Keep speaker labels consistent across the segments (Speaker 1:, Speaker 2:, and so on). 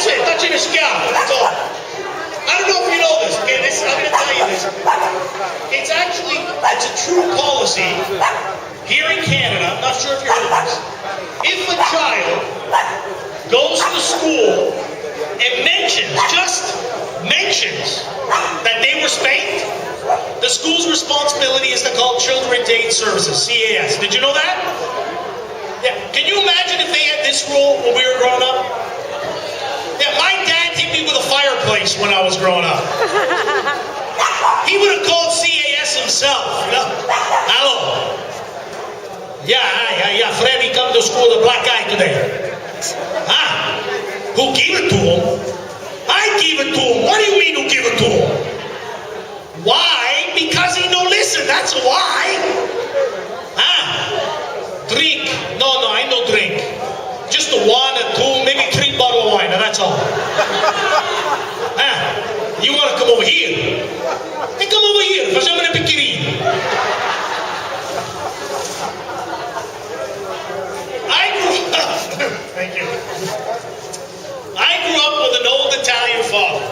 Speaker 1: That's it. Touching the scalp. That's all. I don't know if you know this. Okay, I'm going to tell you this. It's a true policy here in Canada. I'm not sure if you heard of this. If a child goes to school and just mentions that they were spanked, the school's responsibility is to call Children's Aid Services, CAS. Did you know that? Yeah. Can you imagine if they had this rule when we were growing up? Yeah, my dad hit me with a fireplace when I was growing up. He would have called CAS himself, you know? Hello. Yeah, Freddy come to school with a black eye today. Huh? Who gave it to him? I gave it to him. What do you mean who gave it to him? Why? Because he no listen, that's why. Huh? Drink. No, I no drink. Just a 1 or 2, maybe 3 bottles of wine, and that's all. Huh? You want to come over here? Hey, come over here. Facciamo una picchierina. Thank you. I grew up with an old Italian father.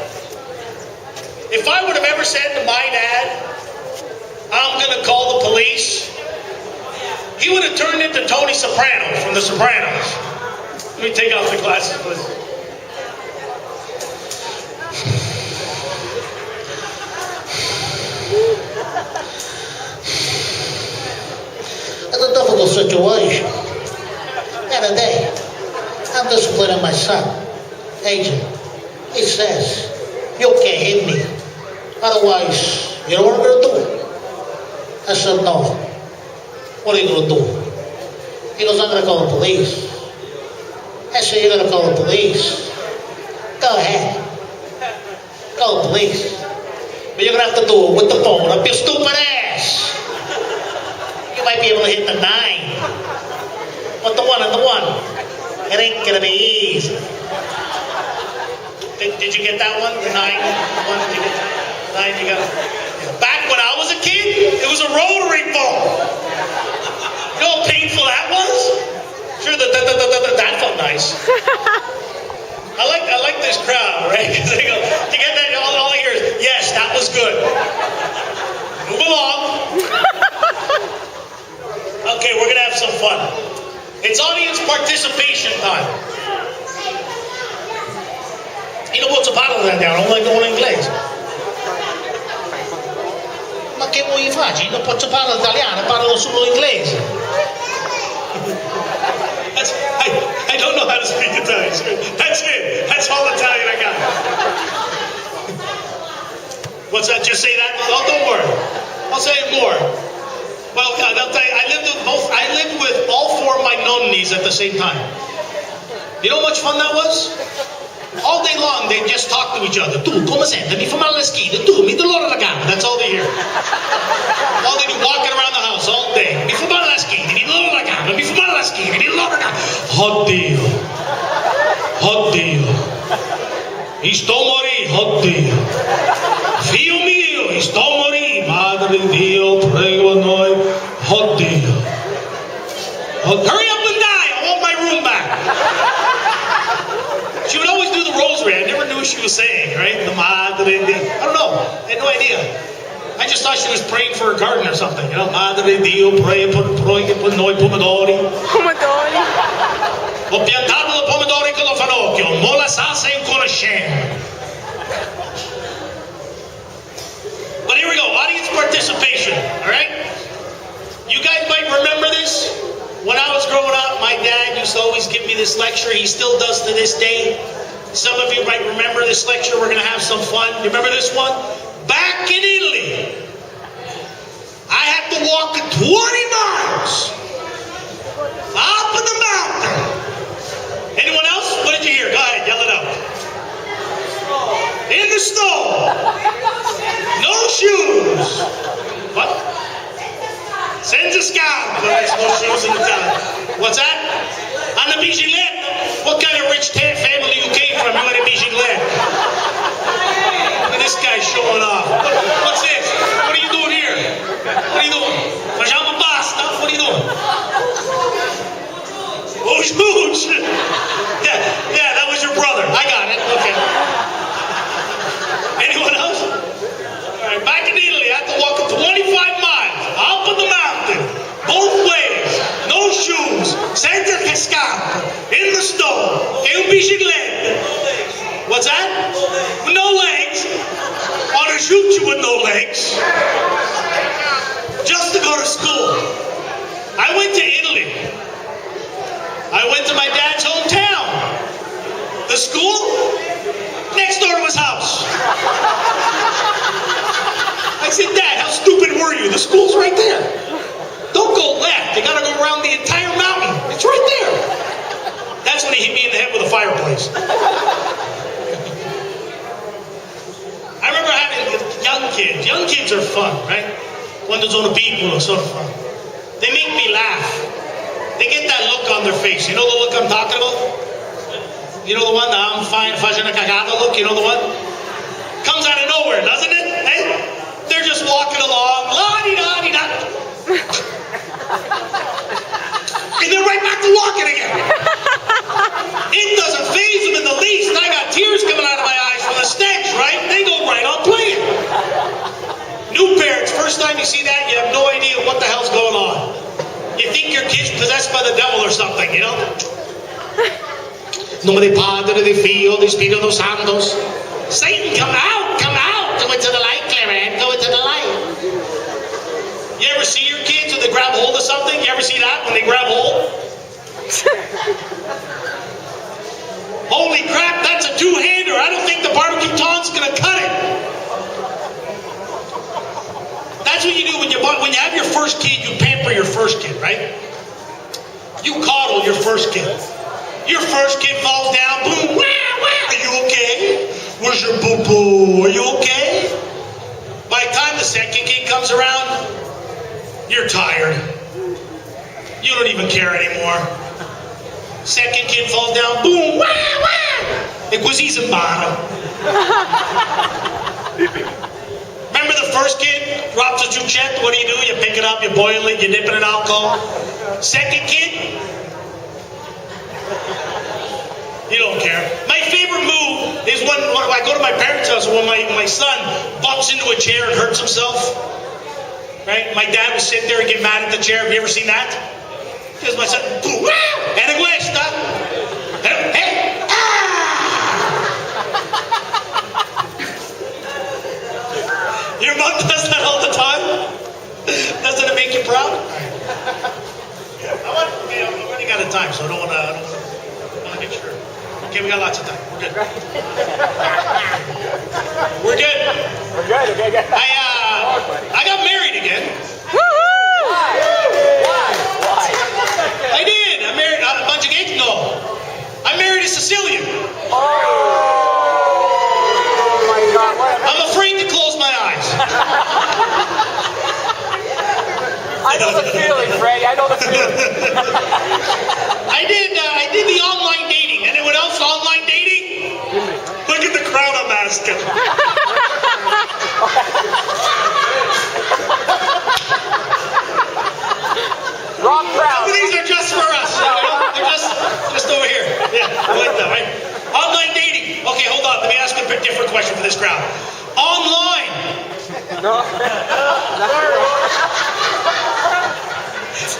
Speaker 1: If I would have ever said to my dad, I'm going to call the police, he would have turned into Tony Soprano from The Sopranos. Let me take off the glasses, please.
Speaker 2: It's a difficult situation. The other day, I'm disciplining my son, Agent. He says, you can't hit me. Otherwise, you know what I'm going to do? I said, no. What are you going to do? He goes, I'm going to call the police. I said, you're going to call the police? Go ahead. Call the police. But you're going to have to do it with the phone up your stupid ass. You might be able to hit the 9. But the 1 and the 1, it ain't going to be easy. Did you get that one? The 9? The 1? Did you get that? 9 you got it? Back when I was a kid, it was a rotary phone. You know how painful that was? Sure, that felt nice. I like this crowd, right? Because they go, to get that, all I hear is, yes, that was good. Move along. Okay, we're going to have some fun. It's audience participation time. Io non posso parlare italiano, non voglio in inglese. Ma che vuoi fare? Io non posso parlare italiano, parlo solo inglese. I don't know how to speak Italian. That's it. That's all Italian I got. What's that? Just say that? Oh, don't worry. I'll say it more. Well, I'll tell you, I lived with all 4 of my nonnies at the same time. You know how much fun that was? All day long, they just talk to each other. Tu, come senti? Mi fa male le schiene. Tu, mi dolore la gamba. That's all they hear. All they do, walking around the house all day. Mi fa male le schiene, mi dolore la gamba. Mi fa male le schiene, mi dolore la gamba. Oddio. Oddio. Sto morì, oddio. Figlio mio, sto morì. Madre di Dio, prego a noi. Oddio. Hurry up and die. I want my room back. She would always do the rosary. I never knew what she was saying, right? The Madre Dio. I don't know. I had no idea. I just thought she was praying for her garden or something, you know? Madre Dio, Proia per noi pomodori.
Speaker 3: Pomodori.
Speaker 1: Ho piantato i pomodori con lo fanocchio, mo la salsa in conoscenza. But here we go, audience participation, all right? You guys might remember this. When I was growing up, my dad used to always give me this lecture. He still does to this day. Some of you might remember this lecture. We're going to have some fun. You remember this one? Back in Italy, I had to walk 20 miles up in the mountain. Anyone else? What did you hear? Go ahead, yell it out. In the snow. No shoes. What? Senza scarpe. There's no shoes in the town. What's that? On the bicicletta. What kind of rich family you came from? You had a bicicletta. Look at this guy showing off. What's this? What are you doing here? What are you doing? Facciamo pasta? What are you doing? Oh, shoes. Yeah, that was your brother. I got it.
Speaker 2: gonna shoot you with no legs. Just to go to school. I went to Italy. I went to my dad's hometown. The school? Next door to his house. I said, Dad, how stupid were you? The school's right there. Don't go left. You gotta go around the entire mountain. It's right there. That's when he hit me in the head with a fireplace. I remember having young kids. Young kids are fun, right? Cuando sono piccolo, sono fun. They make me laugh. They get that look on their face. You know the look I'm talking about? You know the one, I'm fine, facendo cagata look, you know the one? Comes out of nowhere, doesn't it? Hey? They're just walking along, la-di-da-di-da. And they're right back to walking again. It doesn't faze them in the least. I got tears coming out of my eyes from the stench, right? They go right on playing. New parents, first time you see that, you have no idea what the hell's going on. You think your kid's possessed by the devil or something, you know? Nome Padre, de Figlio, de Spirito Santos. Satan, come out, come out. Go into the light, Clarence, go into the light. You ever see your kids when they grab hold of something? You ever see that when they grab hold? Holy crap, that's a two-hander. I don't think the barbecue tongs gonna cut it. That's what you do when you have your first kid, you pamper your first kid, right? You coddle your first kid. Your first kid falls down, boom, wah, wah. Are you okay? Where's your boo-boo? Are you okay? By the time the second kid comes around, you're tired. You don't even care anymore. Second kid falls down, boom, wah, wah. E così si impara. Remember the first kid drops a chuchet? What do? You pick it up, you boil it, you dip it in alcohol. Second kid, you don't care. My favorite move is when I go to my parents' house when my son bumps into a chair and hurts himself. Right? My dad will sit there and get mad at the chair. Have you ever seen that? Because my son, boom, ah, and cuesta. Hey, ah! Your mom does that all the time? Doesn't it make you proud? Yeah. I've already got a time, so I don't want to make sure. Okay, we got lots of time. We're good. We're good.
Speaker 3: We're good. Okay, good.
Speaker 2: I got married again.
Speaker 3: Woohoo! Why?
Speaker 2: I did. I married a bunch of gays. No, I married a Sicilian.
Speaker 3: Oh my God!
Speaker 2: I'm afraid to close my eyes.
Speaker 3: I know the feeling, Freddy. I know the feeling.
Speaker 2: I did the online dating. Anyone else online dating? Look at the crowd I'm asking.
Speaker 3: Wrong crowd.
Speaker 2: Some of these are just for us. You know? They're just over here. Yeah, I like that, right? Online dating. Okay, hold on. Let me ask a bit different question for this crowd. Online.
Speaker 3: No.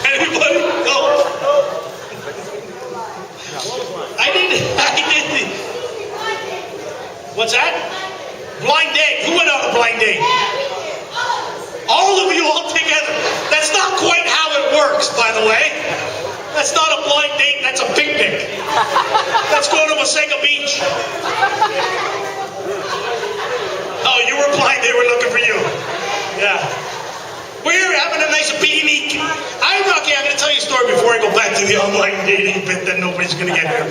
Speaker 2: Anybody? No. I did. What's that? Blind date. Who went on a blind date? All of you all together. That's not quite how it works, by the way. That's not a blind date. That's a picnic. Let's go to Wasaga Beach. Oh, you were blind. They were looking for you. Yeah. We're having a nice picnic. I'm going to tell you a story before I go back to the online dating bit that nobody's going to get here.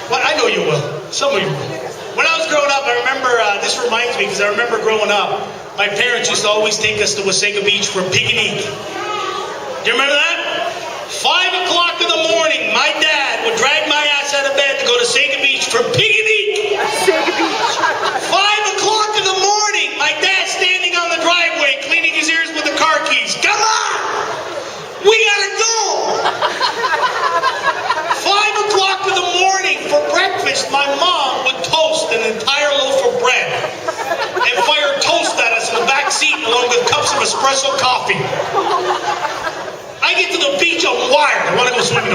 Speaker 2: Well, I know you will. Some of you will. When I was growing up, I remember, this reminds me, because I remember growing up, my parents used to always take us to Wasaga Beach for a picnic. Do you remember that? 5 o'clock in the morning, my dad would drag my ass out of bed to go to Wasaga Beach for picnic. 5 o'clock in the morning, my dad standing on the driveway, cleaning his ears with the car keys. Come on! We gotta go! 5 o'clock in the morning for breakfast, my mom would toast an entire loaf of bread and fire toast at us in the back seat along with cups of espresso coffee. I get to the beach, I'm wired. I want to go swimming.